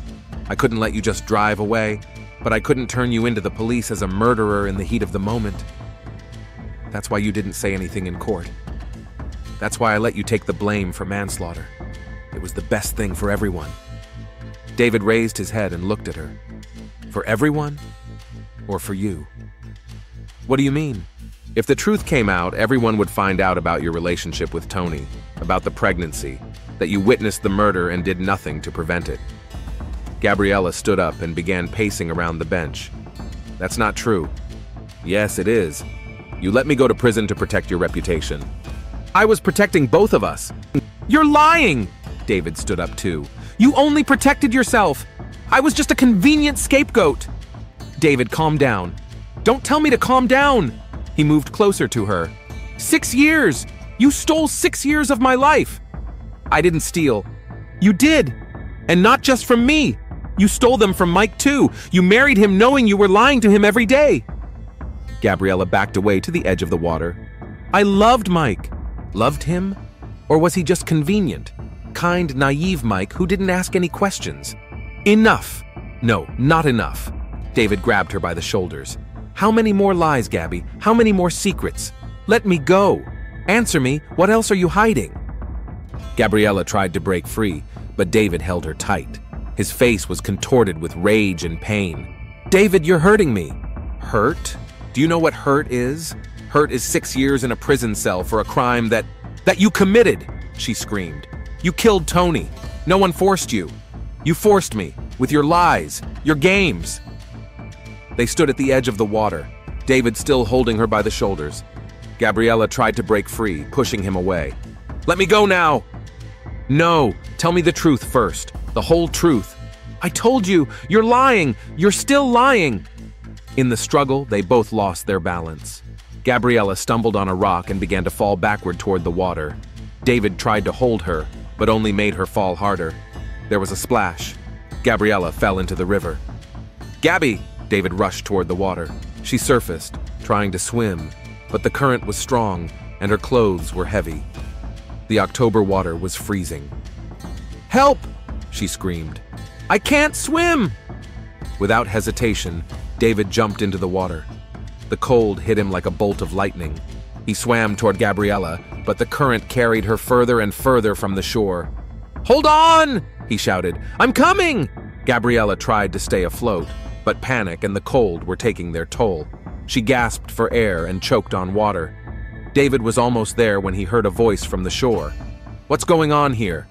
I couldn't let you just drive away, but I couldn't turn you into the police as a murderer in the heat of the moment. That's why you didn't say anything in court. That's why I let you take the blame for manslaughter. It was the best thing for everyone. David raised his head and looked at her. For everyone? Or for you? What do you mean? If the truth came out, everyone would find out about your relationship with Tony, about the pregnancy, that you witnessed the murder and did nothing to prevent it. Gabriella stood up and began pacing around the bench. That's not true. Yes, it is. You let me go to prison to protect your reputation. I was protecting both of us. You're lying! David stood up too. You only protected yourself. I was just a convenient scapegoat. David, calm down. Don't tell me to calm down. He moved closer to her. 6 years! You stole 6 years of my life! I didn't steal. You did! And not just from me! You stole them from Mike too! You married him knowing you were lying to him every day! Gabriella backed away to the edge of the water. I loved Mike. Loved him? Or was he just convenient? Kind, naive Mike who didn't ask any questions. Enough! No, not enough. David grabbed her by the shoulders. How many more lies, Gabby? How many more secrets? Let me go. Answer me, what else are you hiding? Gabriella tried to break free, but David held her tight. His face was contorted with rage and pain. David, you're hurting me. Hurt? Do you know what hurt is? Hurt is 6 years in a prison cell for a crime that you committed, she screamed. You killed Tony. No one forced you. You forced me, with your lies, your games. They stood at the edge of the water, David still holding her by the shoulders. Gabriella tried to break free, pushing him away. Let me go now! No, tell me the truth first, the whole truth. I told you, you're lying, you're still lying. In the struggle, they both lost their balance. Gabriella stumbled on a rock and began to fall backward toward the water. David tried to hold her, but only made her fall harder. There was a splash. Gabriella fell into the river. Gabby! David rushed toward the water. She surfaced, trying to swim, but the current was strong and her clothes were heavy. The October water was freezing. Help! She screamed. I can't swim! Without hesitation, David jumped into the water. The cold hit him like a bolt of lightning. He swam toward Gabriella, but the current carried her further and further from the shore. Hold on! He shouted. I'm coming! Gabriella tried to stay afloat, but panic and the cold were taking their toll. She gasped for air and choked on water. David was almost there when he heard a voice from the shore. What's going on here?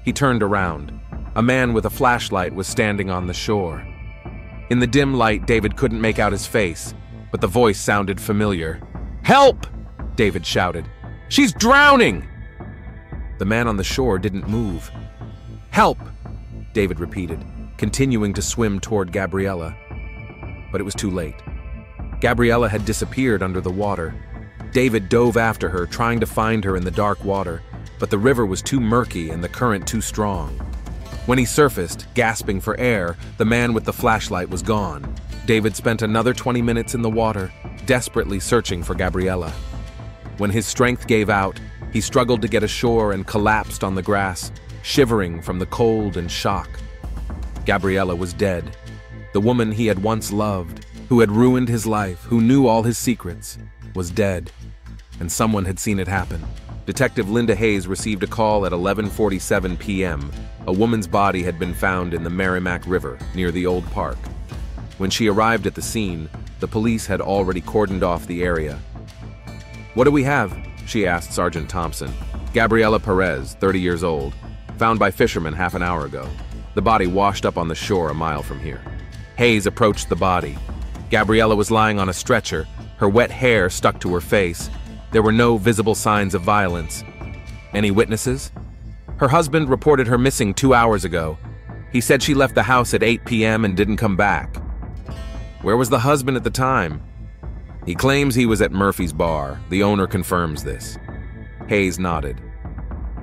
He turned around. A man with a flashlight was standing on the shore. In the dim light, David couldn't make out his face, but the voice sounded familiar. Help! David shouted. She's drowning! The man on the shore didn't move. Help! David repeated, continuing to swim toward Gabriella. But it was too late. Gabriella had disappeared under the water. David dove after her, trying to find her in the dark water, but the river was too murky and the current too strong. When he surfaced, gasping for air, the man with the flashlight was gone. David spent another 20 minutes in the water, desperately searching for Gabriella. When his strength gave out, he struggled to get ashore and collapsed on the grass, shivering from the cold and shock. Gabriella was dead. The woman he had once loved, who had ruined his life, who knew all his secrets, was dead. And someone had seen it happen. Detective Linda Hayes received a call at 11:47 p.m. A woman's body had been found in the Merrimack River, near the old park. When she arrived at the scene, the police had already cordoned off the area. "What do we have?" she asked Sergeant Thompson. "Gabriella Perez, 30 years old, found by fishermen half an hour ago. The body washed up on the shore a mile from here." Hayes approached the body. Gabriella was lying on a stretcher, her wet hair stuck to her face. There were no visible signs of violence. "Any witnesses?" "Her husband reported her missing 2 hours ago. He said she left the house at 8 p.m. and didn't come back." "Where was the husband at the time?" "He claims he was at Murphy's bar. The owner confirms this." Hayes nodded.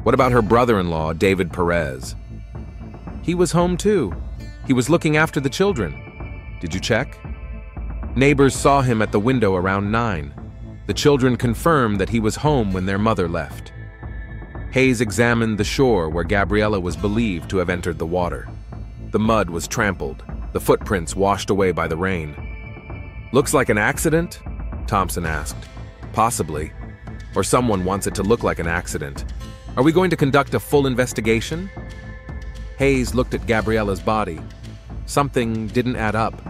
"What about her brother-in-law, David Perez?" "He was home too. He was looking after the children." "Did you check?" "Neighbors saw him at the window around 9. The children confirmed that he was home when their mother left." Hayes examined the shore where Gabriella was believed to have entered the water. The mud was trampled, the footprints washed away by the rain. "Looks like an accident?" Thompson asked. "Possibly. Or someone wants it to look like an accident. Are we going to conduct a full investigation?" Hayes looked at Gabriella's body. Something didn't add up.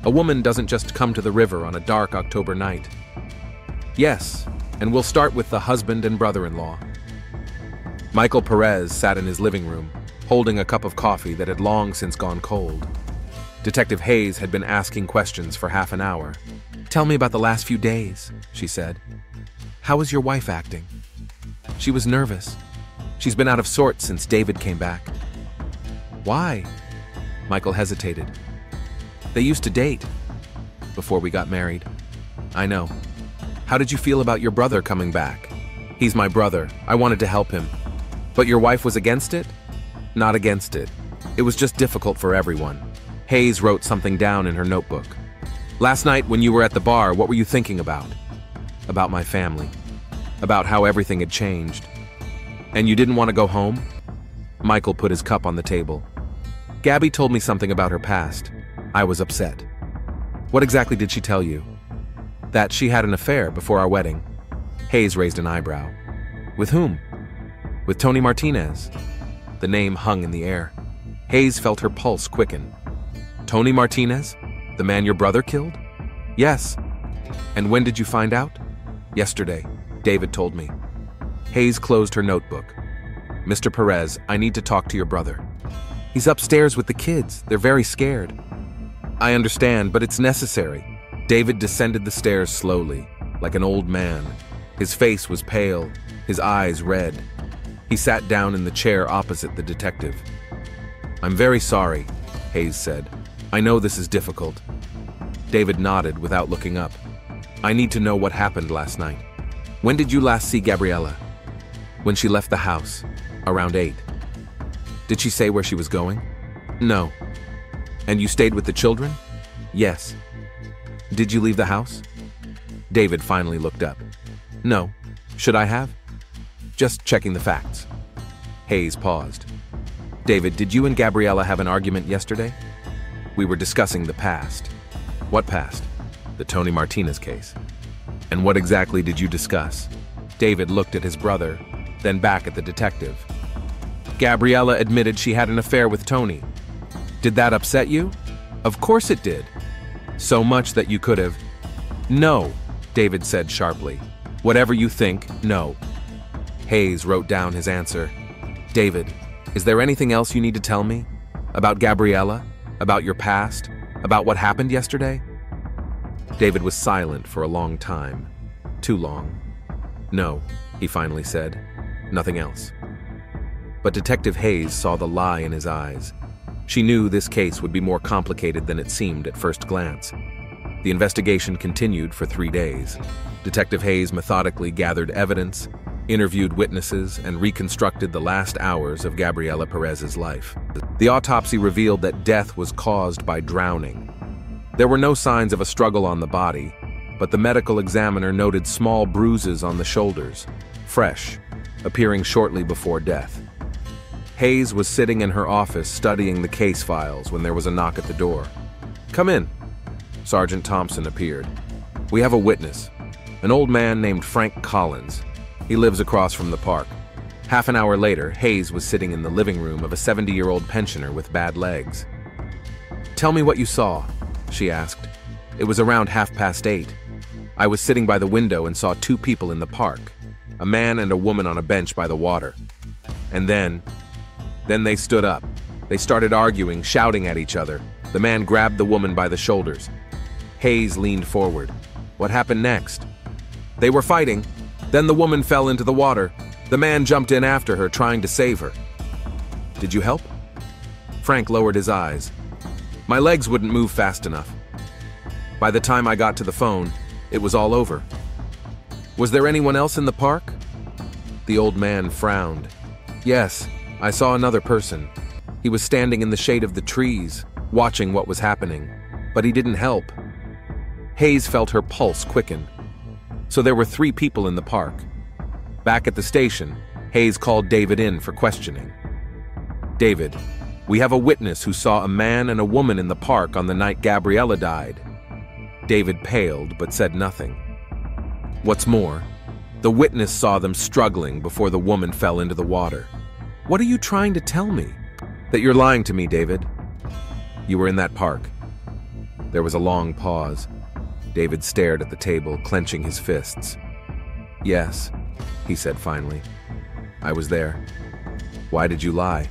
A woman doesn't just come to the river on a dark October night. "Yes, and we'll start with the husband and brother-in-law." Michael Perez sat in his living room, holding a cup of coffee that had long since gone cold. Detective Hayes had been asking questions for half an hour. "Tell me about the last few days," she said. "How is your wife acting?" "She was nervous. She's been out of sorts since David came back." "Why?" Michael hesitated. "They used to date before we got married." "I know. How did you feel about your brother coming back?" "He's my brother. I wanted to help him." "But your wife was against it?" "Not against it. It was just difficult for everyone." Hayes wrote something down in her notebook. "Last night when you were at the bar, what were you thinking about?" "About my family. About how everything had changed." "And you didn't want to go home?" Michael put his cup on the table. "Gabby told me something about her past. I was upset." "What exactly did she tell you?" "That she had an affair before our wedding." Hayes raised an eyebrow. "With whom?" "With Tony Martinez." The name hung in the air. Hayes felt her pulse quicken. "Tony Martinez? The man your brother killed?" "Yes." "And when did you find out?" "Yesterday. David told me." Hayes closed her notebook. "Mr. Perez, I need to talk to your brother." "He's upstairs with the kids. They're very scared." "I understand, but it's necessary." David descended the stairs slowly, like an old man. His face was pale, his eyes red. He sat down in the chair opposite the detective. "I'm very sorry," Hayes said. "I know this is difficult." David nodded without looking up. "I need to know what happened last night." "When did you last see Gabriella?" "When she left the house, around 8. "Did she say where she was going?" "No." "And you stayed with the children?" "Yes." "Did you leave the house?" David finally looked up. "No. Should I have?" "Just checking the facts." Hayes paused. "David, did you and Gabriella have an argument yesterday?" "We were discussing the past." "What past?" "The Tony Martinez case." "And what exactly did you discuss?" David looked at his brother, then back at the detective. "Gabriella admitted she had an affair with Tony. Did that upset you?" "Of course it did. So much that you could have—" "No," David said sharply. "Whatever you think, no." Hayes wrote down his answer. "David, is there anything else you need to tell me? About Gabriella? About your past? About what happened yesterday?" David was silent for a long time. Too long. "No," he finally said. "Nothing else." But Detective Hayes saw the lie in his eyes. She knew this case would be more complicated than it seemed at first glance. The investigation continued for 3 days. Detective Hayes methodically gathered evidence, interviewed witnesses, and reconstructed the last hours of Gabriela Perez's life. The autopsy revealed that death was caused by drowning. There were no signs of a struggle on the body, but the medical examiner noted small bruises on the shoulders, fresh, appearing shortly before death. Hayes was sitting in her office studying the case files when there was a knock at the door. "Come in." Sergeant Thompson appeared. "We have a witness, an old man named Frank Collins. He lives across from the park." Half an hour later, Hayes was sitting in the living room of a 70-year-old pensioner with bad legs. "Tell me what you saw," she asked. "It was around 8:30. I was sitting by the window and saw two people in the park, a man and a woman on a bench by the water. And then they stood up. They started arguing, shouting at each other. The man grabbed the woman by the shoulders." Hayes leaned forward. "What happened next?" "They were fighting. Then the woman fell into the water. The man jumped in after her, trying to save her." "Did you help?" Frank lowered his eyes. "My legs wouldn't move fast enough. By the time I got to the phone, it was all over." "Was there anyone else in the park?" The old man frowned. "Yes, I saw another person. He was standing in the shade of the trees, watching what was happening, but he didn't help." Hayes felt her pulse quicken. So there were 3 people in the park. Back at the station, Hayes called David in for questioning. "David, we have a witness who saw a man and a woman in the park on the night Gabriela died." David paled but said nothing. "What's more, the witness saw them struggling before the woman fell into the water." "What are you trying to tell me?" "That you're lying to me, David. You were in that park." There was a long pause. David stared at the table, clenching his fists. "Yes," he said finally. "I was there." "Why did you lie?"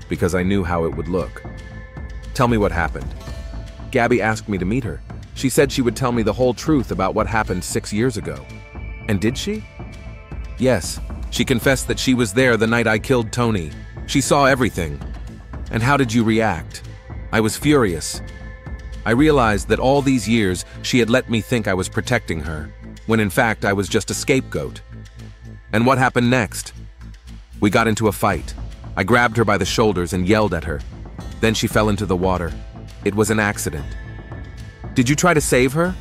"Because I knew how it would look." "Tell me what happened." "Gabby asked me to meet her. She said she would tell me the whole truth about what happened 6 years ago." "And did she?" "Yes. She confessed that she was there the night I killed Tony. She saw everything." "And how did you react?" "I was furious. I realized that all these years she had let me think I was protecting her, when in fact I was just a scapegoat." "And what happened next?" "We got into a fight. I grabbed her by the shoulders and yelled at her. Then she fell into the water. It was an accident." "Did you try to save her?"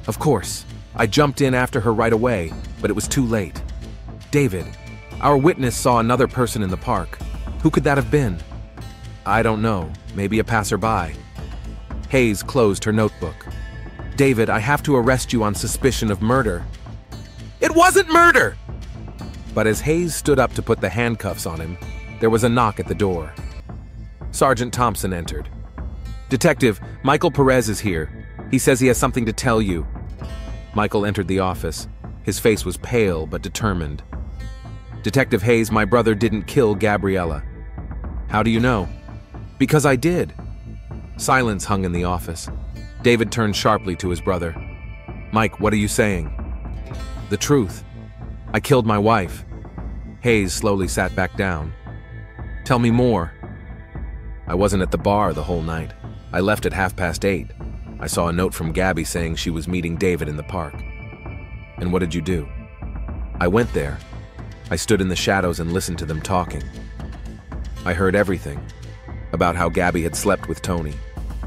"Of course. I jumped in after her right away, but it was too late." "David, our witness saw another person in the park. Who could that have been?" "I don't know. Maybe a passerby." Hayes closed her notebook. "David, I have to arrest you on suspicion of murder." "It wasn't murder!" But as Hayes stood up to put the handcuffs on him, there was a knock at the door. Sergeant Thompson entered. "Detective, Michael Perez is here. He says he has something to tell you." Michael entered the office. His face was pale but determined. "Detective Hayes, my brother didn't kill Gabriela." "How do you know?" "Because I did." Silence hung in the office. David turned sharply to his brother. "Mike, what are you saying?" "The truth. I killed my wife." Hayes slowly sat back down. "Tell me more." "I wasn't at the bar the whole night. I left at 8:30. I saw a note from Gabby saying she was meeting David in the park." "And what did you do?" "I went there. I stood in the shadows and listened to them talking. I heard everything. About how Gabby had slept with Tony.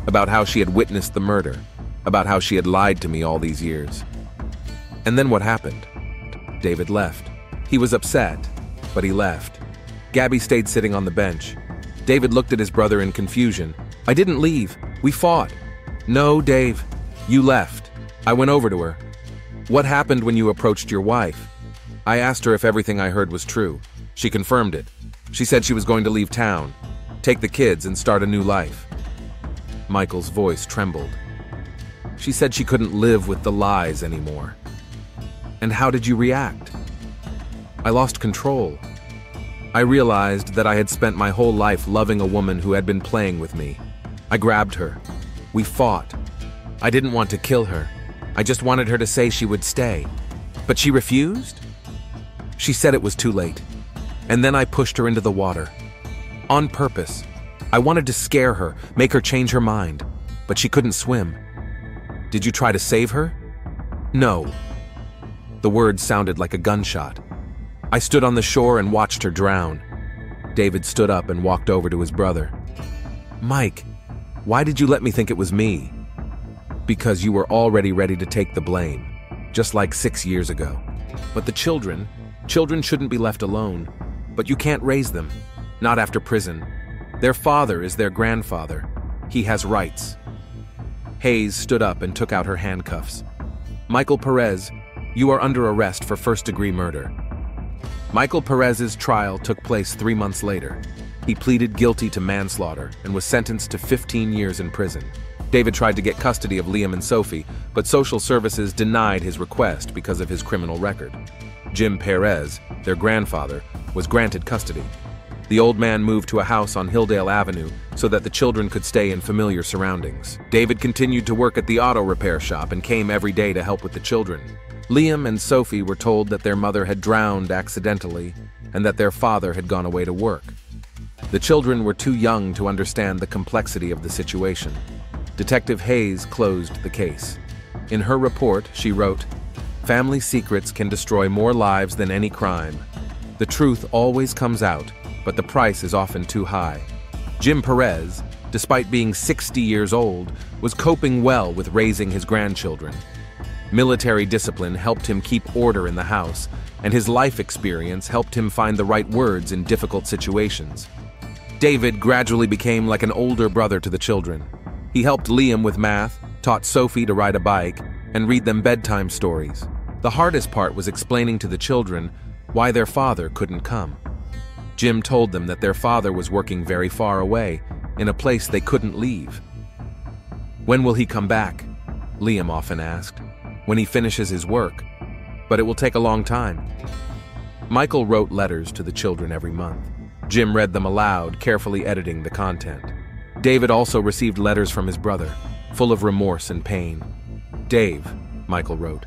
About how she had witnessed the murder. About how she had lied to me all these years." "And then what happened?" "David left. He was upset, but he left. Gabby stayed sitting on the bench. David looked at his brother in confusion. "I didn't leave. We fought." "No, Dave. You left. I went over to her." "What happened when you approached your wife?" "I asked her if everything I heard was true. She confirmed it. She said she was going to leave town, take the kids, and start a new life." Michael's voice trembled. "She said she couldn't live with the lies anymore." "And how did you react?" "I lost control. I realized that I had spent my whole life loving a woman who had been playing with me. I grabbed her. We fought. I didn't want to kill her. I just wanted her to say she would stay. But she refused? She said it was too late. And then I pushed her into the water. On purpose. I wanted to scare her, make her change her mind. But she couldn't swim. Did you try to save her?" "No." The words sounded like a gunshot. I stood on the shore and watched her drown. David stood up and walked over to his brother. Mike, why did you let me think it was me? Because you were already ready to take the blame, just like 6 years ago. But the children shouldn't be left alone. But you can't raise them, not after prison. Their father is their grandfather. He has rights. Hayes stood up and took out her handcuffs. Michael Perez, you are under arrest for first-degree murder. Michael Perez's trial took place 3 months later. He pleaded guilty to manslaughter and was sentenced to 15 years in prison. David tried to get custody of Liam and Sophie, but social services denied his request because of his criminal record. Jim Perez, their grandfather, was granted custody. The old man moved to a house on Hilldale Avenue so that the children could stay in familiar surroundings. David continued to work at the auto repair shop and came every day to help with the children. Liam and Sophie were told that their mother had drowned accidentally and that their father had gone away to work. The children were too young to understand the complexity of the situation. Detective Hayes closed the case. In her report, she wrote, "Family secrets can destroy more lives than any crime. The truth always comes out, but the price is often too high." Jim Perez, despite being 60 years old, was coping well with raising his grandchildren. Military discipline helped him keep order in the house, and his life experience helped him find the right words in difficult situations. David gradually became like an older brother to the children. He helped Liam with math, taught Sophie to ride a bike, and read them bedtime stories. The hardest part was explaining to the children why their father couldn't come. Jim told them that their father was working very far away, in a place they couldn't leave. "When will he come back?" Liam often asked. "When he finishes his work. But it will take a long time." Michael wrote letters to the children every month. Jim read them aloud, carefully editing the content. David also received letters from his brother, full of remorse and pain. "Dave," Michael wrote,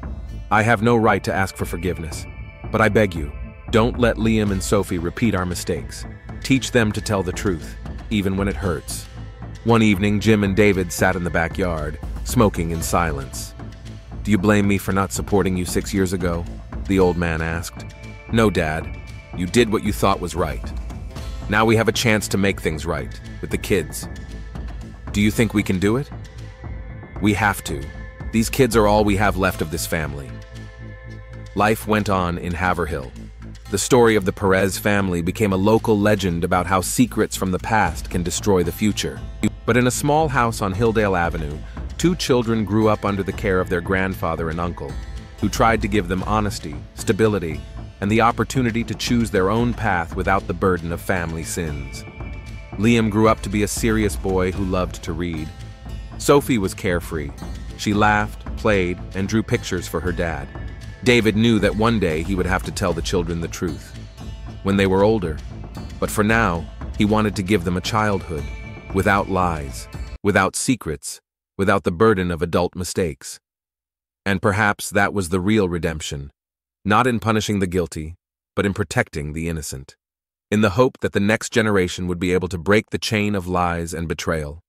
"I have no right to ask for forgiveness, but I beg you, don't let Liam and Sophie repeat our mistakes. Teach them to tell the truth, even when it hurts." One evening, Jim and David sat in the backyard, smoking in silence. "Do you blame me for not supporting you 6 years ago?" the old man asked. "No, Dad. You did what you thought was right. Now we have a chance to make things right, with the kids. Do you think we can do it?" "We have to. These kids are all we have left of this family." Life went on in Haverhill. The story of the Perez family became a local legend about how secrets from the past can destroy the future. But in a small house on Hilldale Avenue, 2 children grew up under the care of their grandfather and uncle, who tried to give them honesty, stability, and the opportunity to choose their own path without the burden of family sins. Liam grew up to be a serious boy who loved to read. Sophie was carefree. She laughed, played, and drew pictures for her dad. David knew that one day he would have to tell the children the truth, when they were older. But for now, he wanted to give them a childhood, without lies, without secrets, without the burden of adult mistakes. And perhaps that was the real redemption, not in punishing the guilty, but in protecting the innocent, in the hope that the next generation would be able to break the chain of lies and betrayal.